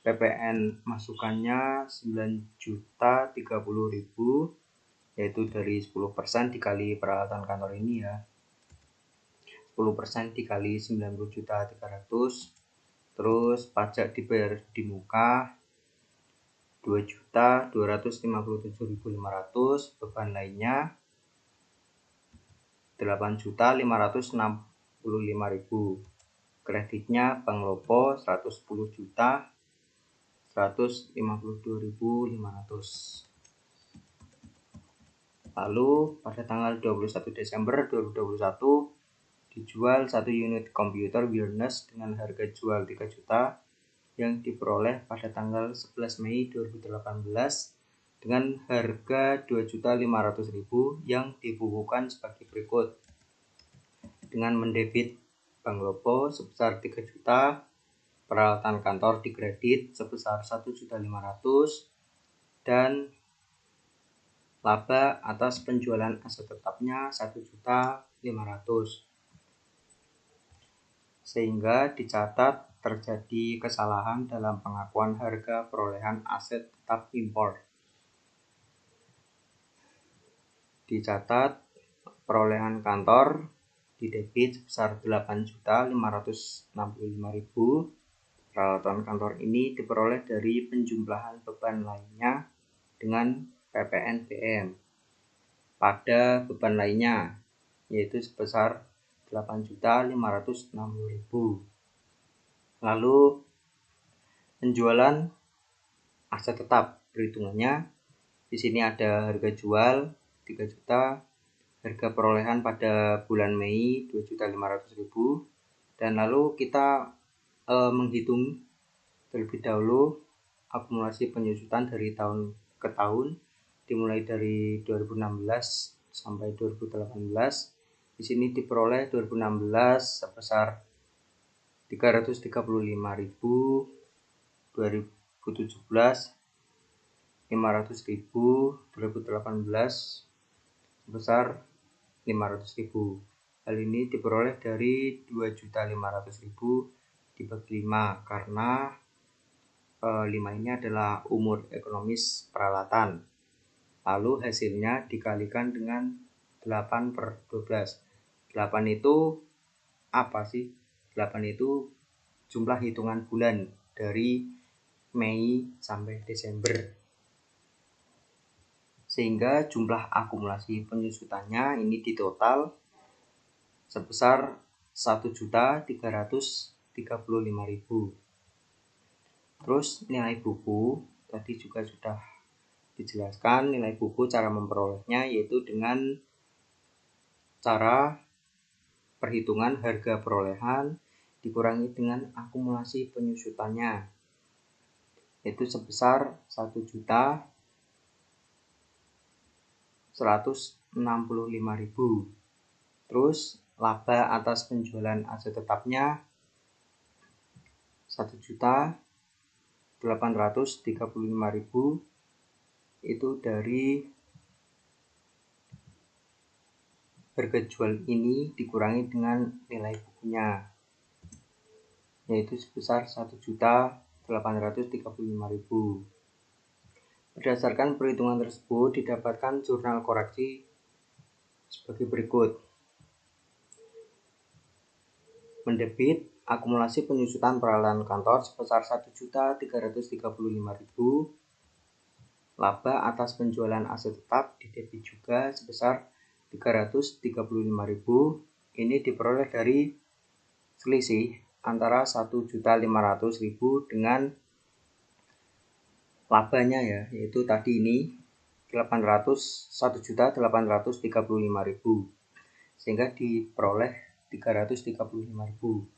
PPN masukannya 9.030.000, yaitu dari 10% dikali peralatan kantor ini ya. 10% dikali 90.300.000, terus pajak dibayar di muka 2.257.500, beban lainnya 8.565.000, kreditnya Bank Lopo 110.152.500. Lalu pada tanggal 21 Desember 2021 dijual 1 unit komputer Wireless dengan harga jual 3 juta yang diperoleh pada tanggal 11 Mei 2018 dengan harga 2.500.000 yang dibukukan sebagai berikut. Dengan mendebit Bank Lopo sebesar 3 juta, peralatan kantor dikredit sebesar 1.500.000 dan laba atas penjualan aset tetapnya 1.500.000. Sehingga dicatat terjadi kesalahan dalam pengakuan harga perolehan aset tetap impor. Dicatat perolehan kantor didebit sebesar 8.565.000. Peralatan kantor ini diperoleh dari penjumlahan beban lainnya dengan PPNBM pada beban lainnya, yaitu sebesar 8.560.000. Lalu penjualan aset tetap, perhitungannya di sini ada harga jual 3 juta, harga perolehan pada bulan Mei 2.500.000, dan lalu kita menghitung terlebih dahulu akumulasi penyusutan dari tahun ke tahun, dimulai dari 2016 sampai 2018. Di sini diperoleh 2016 sebesar 335.000, 2017 500.000, 2018 sebesar 500.000. Hal ini diperoleh dari 2.500.000 dibagi 5 karena 5 ini adalah umur ekonomis peralatan. Lalu hasilnya dikalikan dengan 8/12. 8 itu apa sih? 8 itu jumlah hitungan bulan dari Mei sampai Desember. Sehingga jumlah akumulasi penyusutannya ini ditotal sebesar 1.335.000. Terus nilai buku tadi juga sudah dijelaskan. Nilai buku cara memperolehnya yaitu dengan cara perhitungan harga perolehan dikurangi dengan akumulasi penyusutannya, yaitu sebesar 1.165.000. Terus laba atas penjualan aset tetapnya 1.835.000, itu dari harga jual ini dikurangi dengan nilai bukunya, yaitu sebesar 1.835.000. Berdasarkan perhitungan tersebut didapatkan jurnal koreksi sebagai berikut. Mendebit akumulasi penyusutan peralatan kantor sebesar 1.335.000. Laba atas penjualan aset tetap didebit juga sebesar 335.000. Ini diperoleh dari selisih antara 1.500.000 dengan labanya ya, yaitu tadi ini 1.835.000, sehingga diperoleh 335.000.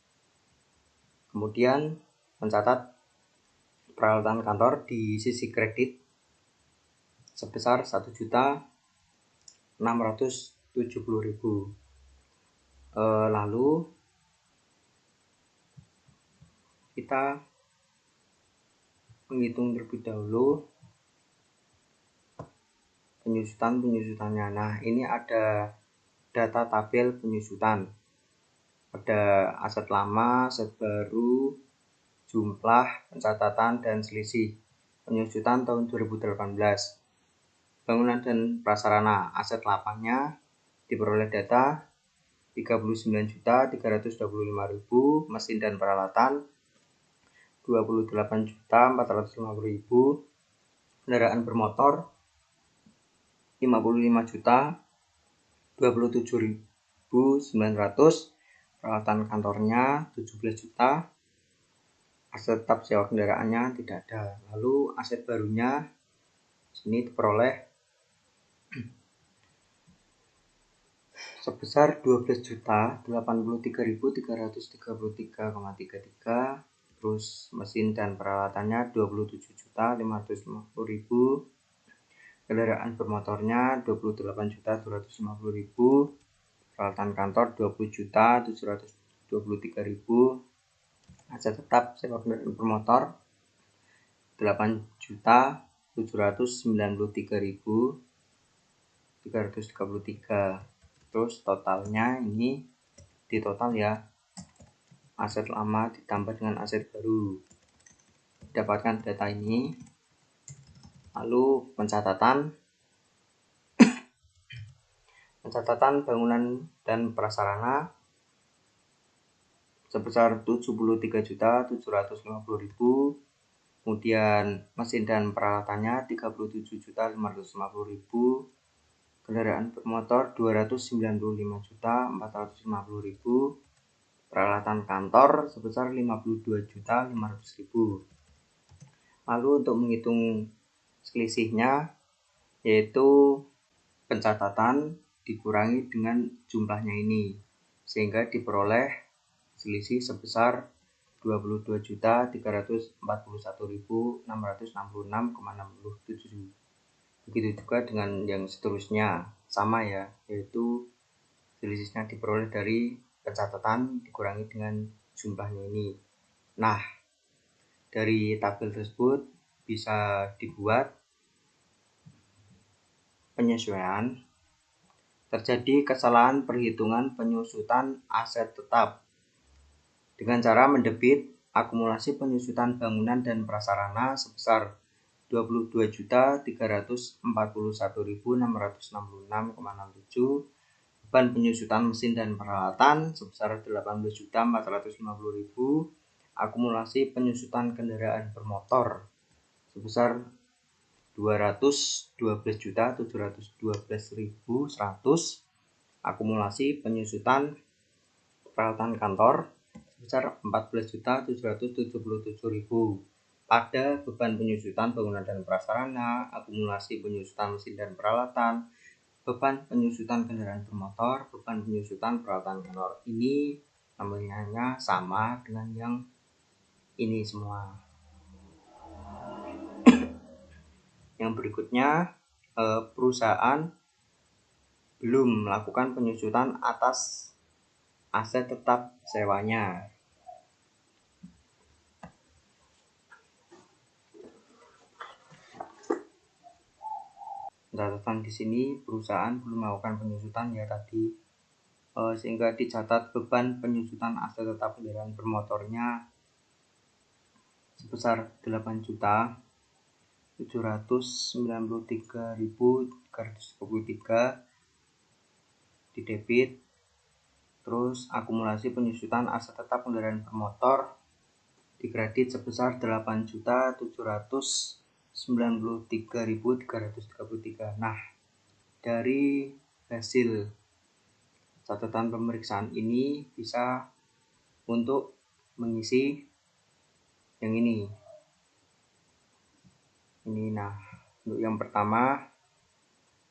Kemudian mencatat peralatan kantor di sisi kredit sebesar 1.670.000. Lalu kita menghitung terlebih dahulu penyusutannya. Nah, ini ada data tabel penyusutan. Ada aset lama, aset baru, jumlah, pencatatan, dan selisih. Penyusutan tahun 2018. Bangunan dan prasarana. Aset lapangnya diperoleh data 39.325.000, mesin dan peralatan 28.450.000, kendaraan bermotor 55.027.900, peralatan kantornya 17 juta, aset tetap sewa kendaraannya tidak ada. Lalu aset barunya sini diperoleh sebesar 12.083.333,33, terus mesin dan peralatannya 27.550.000, kendaraan bermotornya 28.250.000, peralatan kantor 20.723.000, aset tetap sewa kendaraan bermotor 8.793.333. Terus totalnya ini di total ya, aset lama ditambah dengan aset baru. Dapatkan data ini. Lalu pencatatan bangunan dan prasarana sebesar 73.750.000, kemudian mesin dan peralatannya 37.550.000, kendaraan bermotor 295.450.000, peralatan kantor sebesar 52.500.000. Lalu untuk menghitung selisihnya, yaitu pencatatan dikurangi dengan jumlahnya ini, sehingga diperoleh selisih sebesar 22.341.666,67. Begitu juga dengan yang seterusnya, sama ya, yaitu selisihnya diperoleh dari pencatatan dikurangi dengan jumlahnya ini. Nah, dari tabel tersebut bisa dibuat penyesuaian. Terjadi kesalahan perhitungan penyusutan aset tetap dengan cara mendebit akumulasi penyusutan bangunan dan prasarana sebesar 22.341.666,67, beban penyusutan mesin dan peralatan sebesar 18.450.000, akumulasi penyusutan kendaraan bermotor sebesar 212.712.100, akumulasi penyusutan peralatan kantor sebesar 14.777.000. Pada beban penyusutan bangunan dan prasarana, akumulasi penyusutan mesin dan peralatan, beban penyusutan kendaraan bermotor, beban penyusutan peralatan kantor. Ini namanya sama dengan yang ini semua. Yang berikutnya, perusahaan belum melakukan penyusutan atas aset tetap sewanya. Catatan di sini perusahaan belum melakukan penyusutan ya tadi, sehingga dicatat beban penyusutan aset tetap kendaraan bermotornya sebesar 8.793.333 di debit. Terus akumulasi penyusutan aset tetap kendaraan bermotor di kredit sebesar 8.793.333. Nah, dari hasil catatan pemeriksaan ini bisa untuk mengisi yang ini. Nah, untuk yang pertama,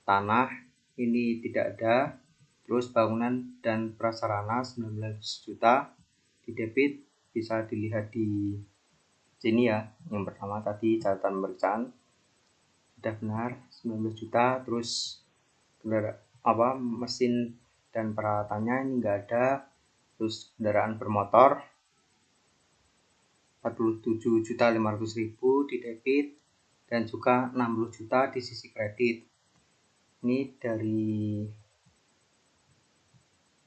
tanah ini tidak ada. Terus bangunan dan prasarana 19 juta di debit, bisa dilihat di sini ya. Yang pertama tadi catatan pemeriksaan sudah benar 19 juta. Terus mesin dan peralatannya ini enggak ada. Terus kendaraan bermotor 47.500.000 di debit dan juga 60 juta di sisi kredit. Ini dari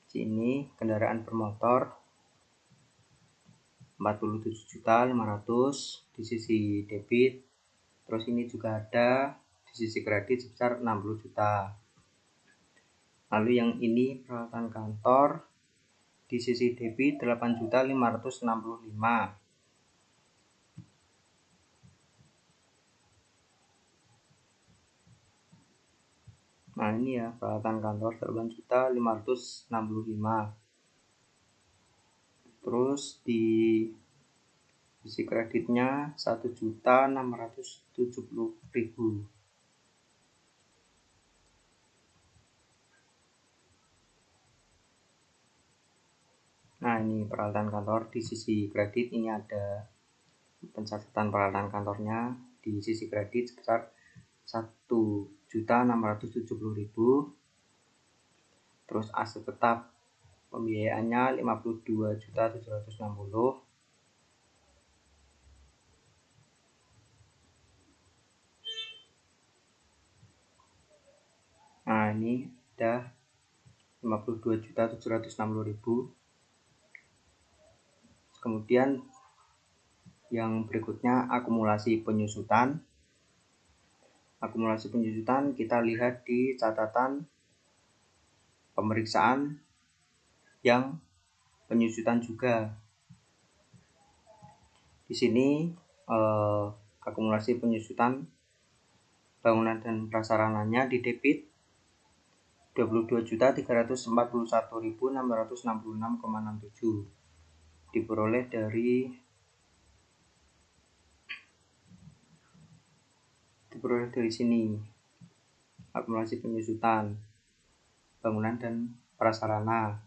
Sini kendaraan bermotor 47.500.000 di sisi debit. Terus ini juga ada di sisi kredit sebesar 60 juta. Lalu yang ini peralatan kantor di sisi debit 8.565. Nah ini ya peralatan kantor 8.565. Terus di sisi kreditnya 1.670.000. Nah ini peralatan kantor di sisi kredit, ini ada pencatatan peralatan kantornya di sisi kredit sebesar 1.670.000. Terus aset tetap pembiayaannya 52.760. Nah ini ada 52.760.000. Kemudian yang berikutnya akumulasi penyusutan. Akumulasi penyusutan kita lihat di catatan pemeriksaan yang penyusutan juga. Di sini akumulasi penyusutan bangunan dan prasarananya di debit 22.341.666,67 diperoleh dari sini akumulasi penyusutan bangunan dan prasarana.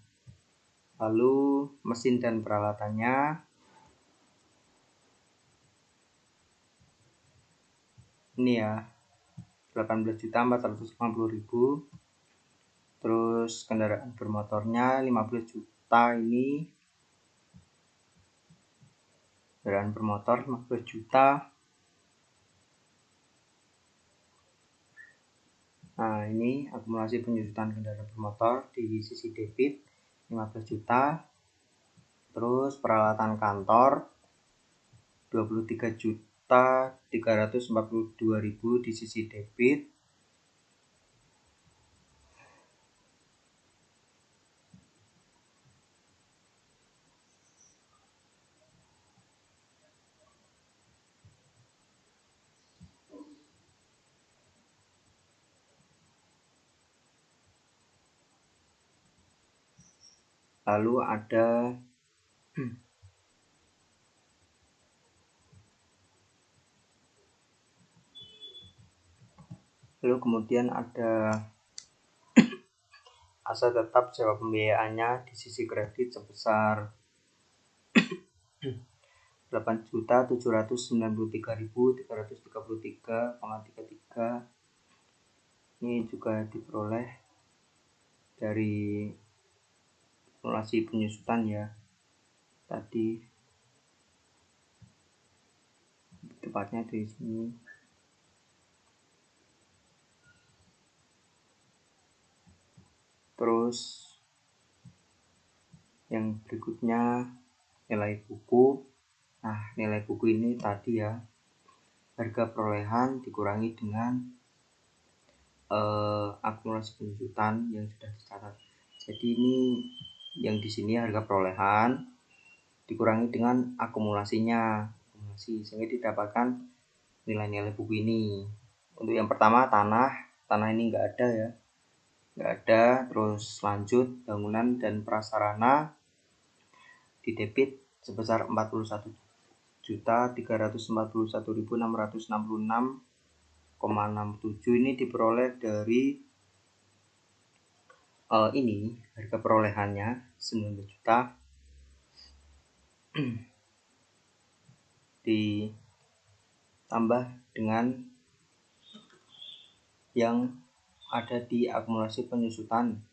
Lalu mesin dan peralatannya ini ya 18.450.000. Terus kendaraan bermotornya 15 juta. Ini kendaraan bermotor 15 juta. Nah ini akumulasi penyusutan kendaraan bermotor di sisi debit 15 juta. Terus peralatan kantor 23.342.000 di sisi debit. Lalu ada kemudian ada aset tetap sewa pembiayaannya di sisi kredit sebesar 8.793.333,33. Ini juga diperoleh dari akumulasi penyusutan ya. Tadi tepatnya di sini. Terus yang berikutnya nilai buku. Nah nilai buku ini tadi ya harga perolehan dikurangi dengan akumulasi penyusutan yang sudah dicatat. Jadi ini yang di sini harga perolehan dikurangi dengan akumulasinya, sehingga didapatkan nilai-nilai buku ini. Untuk yang pertama tanah ini nggak ada ya, nggak ada. Terus lanjut bangunan dan prasarana di debit sebesar 41.341.666,67. Ini diperoleh dari ini harga perolehannya 19 juta ditambah dengan yang ada di akumulasi penyusutan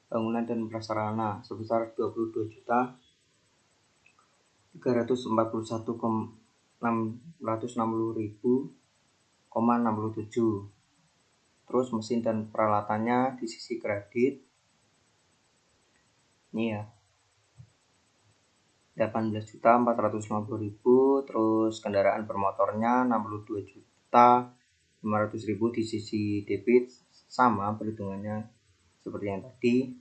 bangunan dan prasarana sebesar 22.341.660.000,67. Terus mesin dan peralatannya di sisi kredit Ini ya, 18.450.000. Terus kendaraan bermotornya 62.500.000 di sisi debit, sama perhitungannya seperti yang tadi.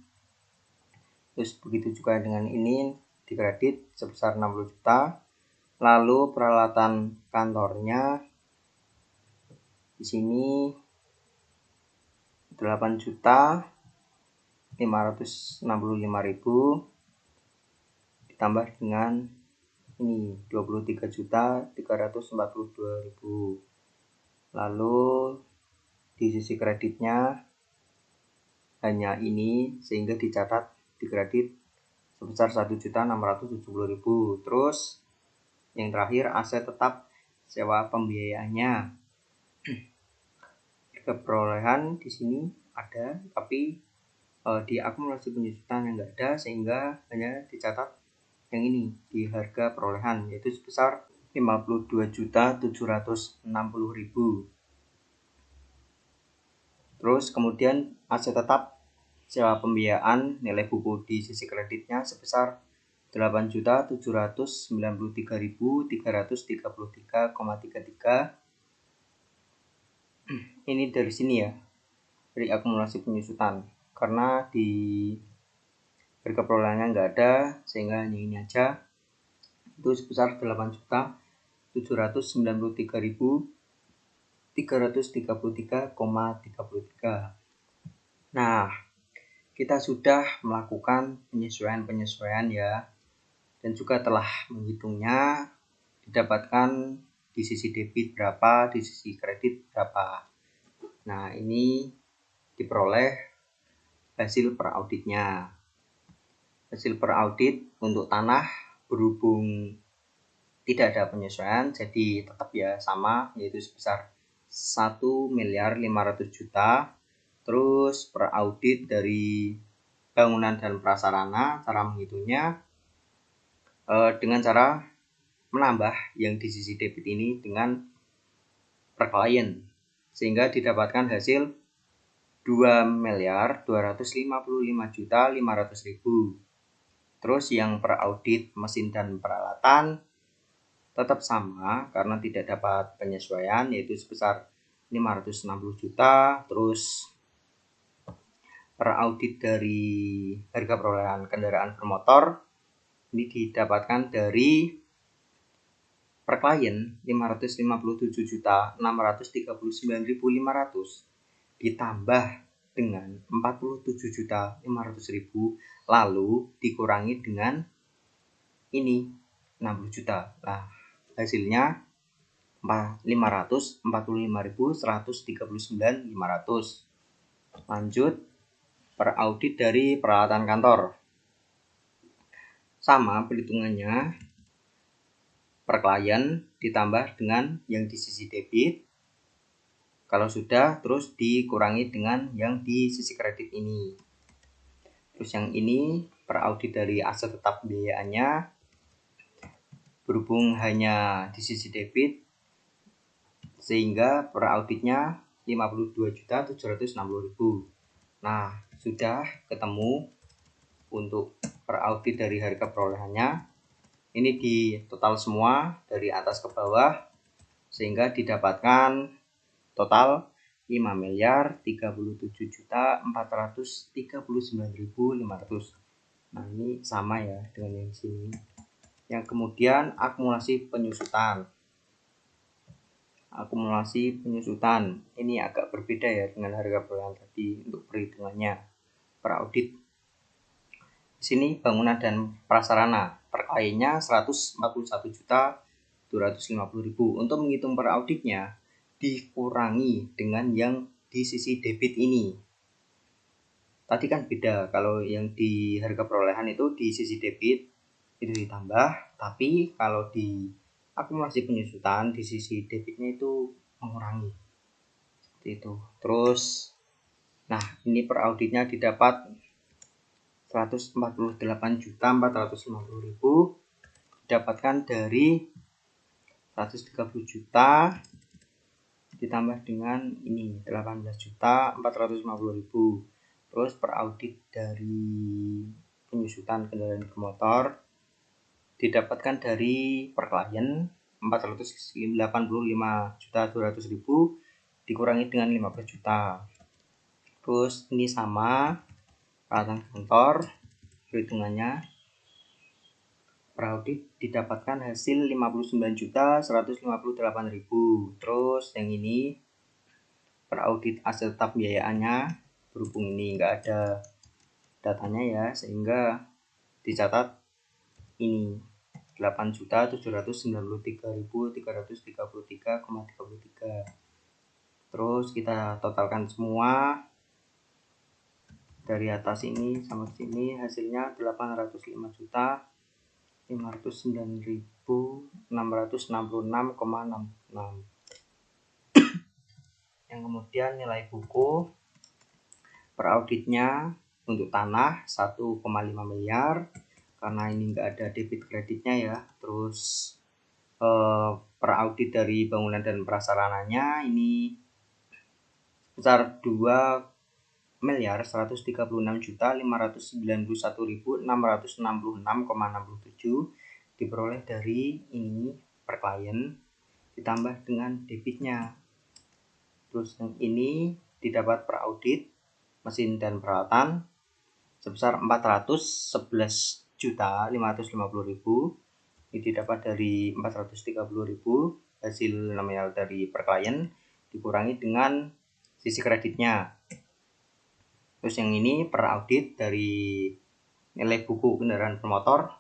Terus begitu juga dengan ini, di kredit sebesar 60 juta. Lalu peralatan kantornya di sini 8.565.000 ditambah dengan ini 23.342.000. Lalu di sisi kreditnya hanya ini, sehingga dicatat di kredit sebesar 1.670.000. Terus yang terakhir, aset tetap sewa pembiayaannya. Keperolehan di sini ada, tapi di akumulasi penyusutan yang enggak ada, sehingga hanya dicatat yang ini di harga perolehan, yaitu sebesar 52.760.000. Terus kemudian aset tetap sewa pembiayaan nilai buku di sisi kreditnya sebesar 8.793.333,33. Ini dari sini ya, dari akumulasi penyusutan, karena di harga perolehannya nggak ada, sehingga ini aja, itu sebesar 8.793.333,33. Nah, kita sudah melakukan penyesuaian ya, dan juga telah menghitungnya, didapatkan di sisi debit berapa, di sisi kredit berapa. Nah, ini diperoleh hasil per auditnya. Hasil per audit untuk tanah berhubung tidak ada penyesuaian, jadi tetap ya sama, yaitu sebesar 1.500.000.000. Terus per audit dari bangunan dan prasarana, cara menghitungnya dengan cara menambah yang di sisi debit ini dengan per klien, sehingga didapatkan hasil 2.255.500.000. Terus yang per audit mesin dan peralatan tetap sama karena tidak dapat penyesuaian, yaitu sebesar 560 juta. Terus per audit dari harga perolehan kendaraan bermotor ini didapatkan dari per klien 557.639.500 ditambah dengan 47.500.000, lalu dikurangi dengan ini 60 juta. Nah, hasilnya 545.139.500. Lanjut, per audit dari peralatan kantor. Sama perhitungannya, per klien ditambah dengan yang di sisi debit. Kalau sudah, terus dikurangi dengan yang di sisi kredit ini. Terus yang ini per audit dari aset tetap pembiayaannya, berhubung hanya di sisi debit, sehingga per auditnya 52.760.000. Nah, sudah ketemu untuk per audit dari harga perolehannya. Ini di total semua dari atas ke bawah, sehingga didapatkan total 5.037.439.500. Nah, ini sama ya dengan yang sini. Yang kemudian akumulasi penyusutan. Akumulasi penyusutan ini agak berbeda ya dengan harga perolehan tadi untuk perhitungannya per audit. Di sini bangunan dan prasarana per kliennya 141.250.000. Untuk menghitung per auditnya dikurangi dengan yang di sisi debit ini. Tadi kan beda, kalau yang di harga perolehan itu di sisi debit itu ditambah, tapi kalau di akumulasi penyusutan di sisi debitnya itu mengurangi. Seperti itu. Terus, nah ini per auditnya didapat 148.450.000, didapatkan dari 130 juta ditambah dengan ini 18.450.000. Terus per audit dari penyusutan kendaraan bermotor didapatkan dari per klien 485.200.000 dikurangi dengan 15 juta. Terus ini sama peralatan kantor, perhitungannya per audit didapatkan hasil 59.158.000. Terus yang ini per audit aset tetap biayaannya, berhubung ini enggak ada datanya ya, sehingga dicatat ini 8.793.333,33. Terus kita totalkan semua dari atas ini sama sini, hasilnya 805.509.666,66. Yang kemudian nilai buku per auditnya untuk tanah 1,5 miliar, karena ini enggak ada debit kreditnya ya. Terus per audit dari bangunan dan prasarananya ini sebesar 2.136.591.666,67 diperoleh dari ini per klien ditambah dengan debitnya. Terus yang ini didapat per audit mesin dan peralatan sebesar 411.550.000. Ini didapat dari 430.000 hasil nominal dari per klien dikurangi dengan sisi kreditnya. Terus yang ini per audit dari nilai buku kendaraan bermotor,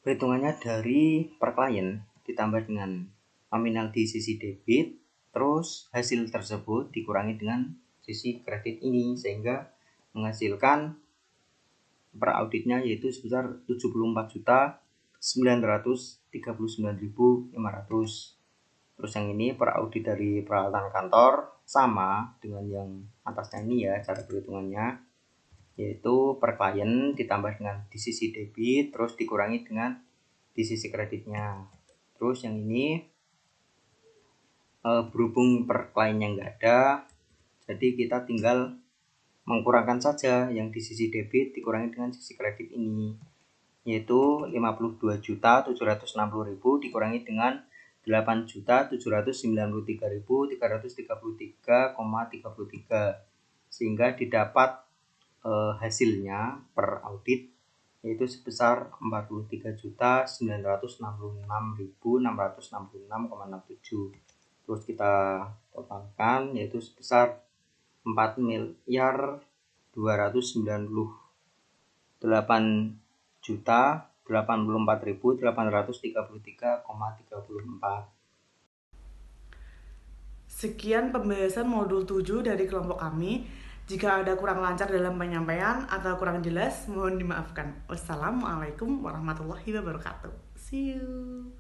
perhitungannya dari per klien ditambah dengan nominal di sisi debit, terus hasil tersebut dikurangi dengan sisi kredit ini, sehingga menghasilkan per auditnya yaitu sebesar 74.939.500. Terus yang ini per audit dari peralatan kantor sama dengan yang atasnya ini ya, cara perhitungannya yaitu per klien ditambah dengan di sisi debit terus dikurangi dengan di sisi kreditnya. Terus yang ini berhubung per kliennya nggak ada, jadi kita tinggal mengkurangkan saja yang di sisi debit dikurangi dengan sisi kredit ini, yaitu 52.760.000 dikurangi dengan 8.793.333,33, sehingga didapat hasilnya per audit yaitu sebesar 43.966.666,67. Terus kita totalkan yaitu sebesar 4.298.833,34. Sekian pembahasan modul 7 dari kelompok kami. Jika ada kurang lancar dalam penyampaian atau kurang jelas, mohon dimaafkan. Wassalamualaikum warahmatullahi wabarakatuh. See you.